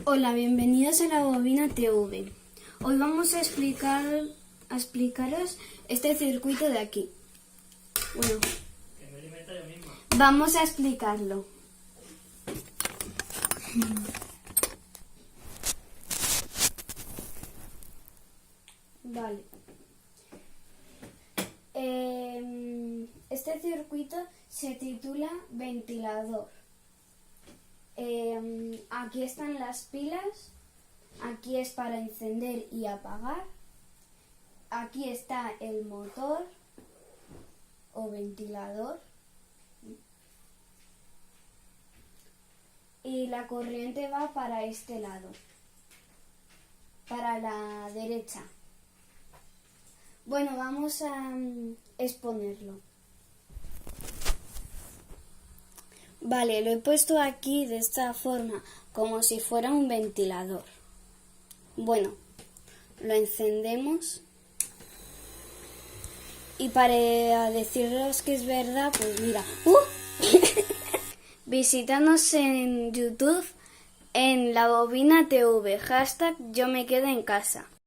Hola, bienvenidos a la Bobina TV. Hoy vamos a explicaros este circuito de aquí. Bueno, vamos a explicarlo. Vale. Este circuito se titula ventilador. Aquí están las pilas, aquí es para encender y apagar, aquí está el motor o ventilador y la corriente va para este lado, para la derecha. Bueno, vamos a exponerlo. Vale, lo he puesto aquí de esta forma, como si fuera un ventilador. Bueno, lo encendemos. Y para deciros que es verdad, pues mira. Visítanos en YouTube en La Bobina TV, #yo me quedo en casa.